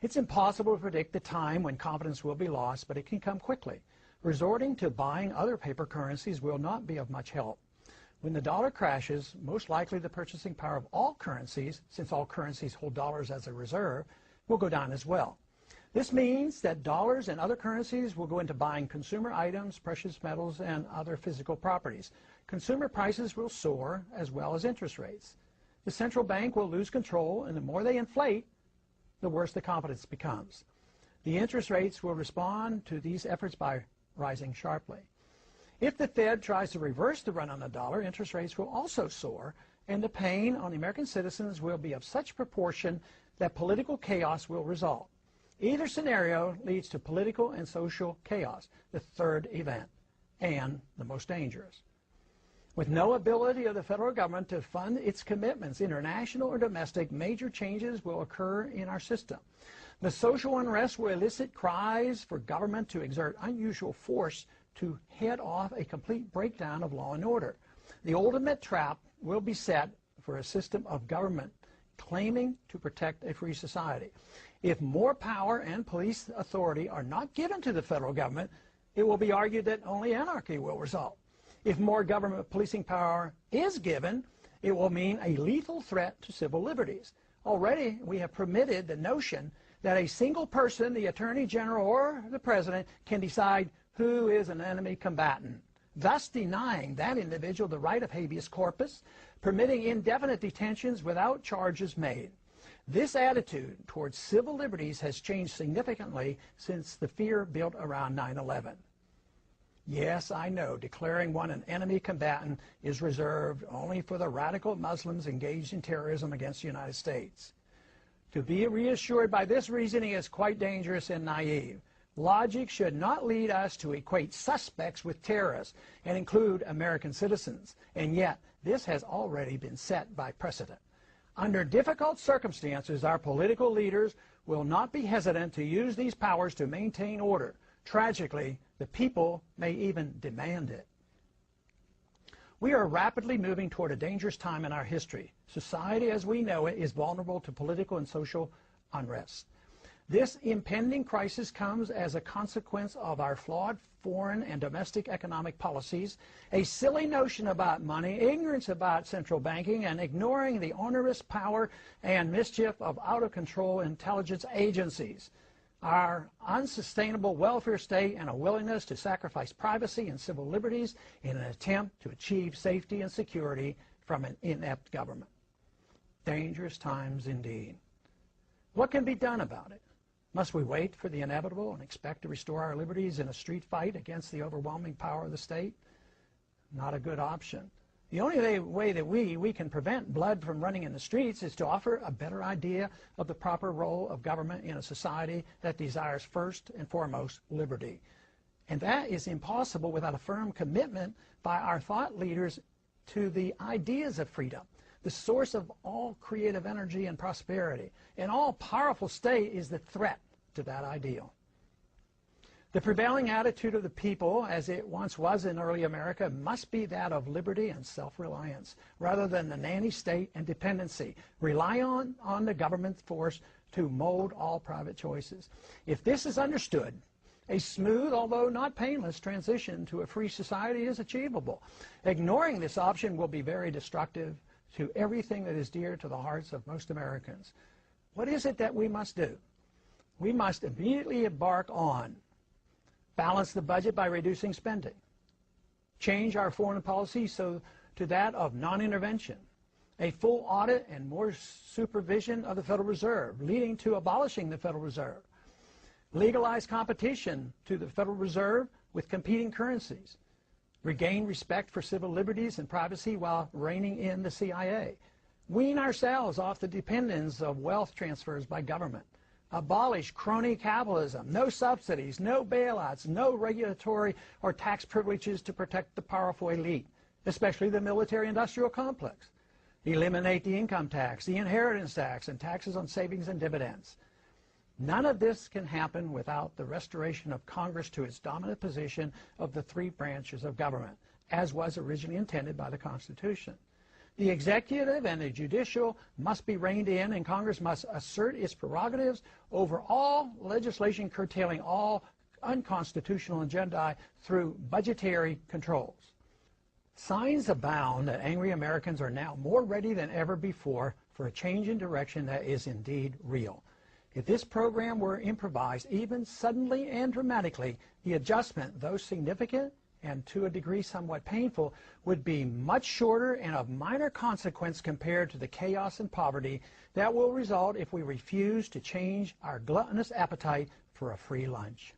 It's impossible to predict the time when confidence will be lost, but it can come quickly. Resorting to buying other paper currencies will not be of much help. When the dollar crashes, most likely the purchasing power of all currencies, since all currencies hold dollars as a reserve, will go down as well. This means that dollars and other currencies will go into buying consumer items, precious metals, and other physical properties. Consumer prices will soar, as well as interest rates. The central bank will lose control, and the more they inflate, the worse the confidence becomes. The interest rates will respond to these efforts by rising sharply. If the Fed tries to reverse the run on the dollar, interest rates will also soar, and the pain on the American citizens will be of such proportion that political chaos will result. Either scenario leads to political and social chaos, the third event, and the most dangerous. With no ability of the federal government to fund its commitments, international or domestic, major changes will occur in our system. The social unrest will elicit cries for government to exert unusual force to head off a complete breakdown of law and order. The ultimate trap will be set for a system of government claiming to protect a free society. If more power and police authority are not given to the federal government, it will be argued that only anarchy will result. If more government policing power is given, it will mean a lethal threat to civil liberties. Already, we have permitted the notion that a single person, the Attorney General or the President, can decide who is an enemy combatant, thus denying that individual the right of habeas corpus, permitting indefinite detentions without charges made. This attitude towards civil liberties has changed significantly since the fear built around 9/11. Yes, I know, declaring one an enemy combatant is reserved only for the radical Muslims engaged in terrorism against the United States. To be reassured by this reasoning is quite dangerous and naive. Logic should not lead us to equate suspects with terrorists and include American citizens, and yet this has already been set by precedent. Under difficult circumstances, our political leaders will not be hesitant to use these powers to maintain order. Tragically, the people may even demand it. We are rapidly moving toward a dangerous time in our history. Society as we know it is vulnerable to political and social unrest. This impending crisis comes as a consequence of our flawed foreign and domestic economic policies, a silly notion about money, ignorance about central banking, and ignoring the onerous power and mischief of out-of-control intelligence agencies. Our unsustainable welfare state and a willingness to sacrifice privacy and civil liberties in an attempt to achieve safety and security from an inept government. Dangerous times indeed. What can be done about it? Must we wait for the inevitable and expect to restore our liberties in a street fight against the overwhelming power of the state? Not a good option. The only way that we can prevent blood from running in the streets is to offer a better idea of the proper role of government in a society that desires first and foremost liberty. And that is impossible without a firm commitment by our thought leaders to the ideas of freedom, the source of all creative energy and prosperity. An all-powerful state is the threat to that ideal. The prevailing attitude of the people, as it once was in early America, must be that of liberty and self-reliance, rather than the nanny state and dependency. Rely on the government force to mold all private choices. If this is understood, a smooth, although not painless, transition to a free society is achievable. Ignoring this option will be very destructive to everything that is dear to the hearts of most Americans. What is it that we must do? We must immediately embark on balance the budget by reducing spending, change our foreign policy to that of non-intervention, a full audit and more supervision of the Federal Reserve, leading to abolishing the Federal Reserve, legalize competition to the Federal Reserve with competing currencies, regain respect for civil liberties and privacy while reining in the CIA, wean ourselves off the dependence of wealth transfers by government, abolish crony capitalism, no subsidies, no bailouts, no regulatory or tax privileges to protect the powerful elite, especially the military-industrial complex, eliminate the income tax, the inheritance tax, and taxes on savings and dividends. None of this can happen without the restoration of Congress to its dominant position of the three branches of government, as was originally intended by the Constitution. The executive and the judicial must be reined in, and Congress must assert its prerogatives over all legislation curtailing all unconstitutional agendae through budgetary controls. Signs abound that angry Americans are now more ready than ever before for a change in direction that is indeed real. If this program were improvised, even suddenly and dramatically, the adjustment, though significant and to a degree somewhat painful, would be much shorter and of minor consequence compared to the chaos and poverty that will result if we refuse to change our gluttonous appetite for a free lunch.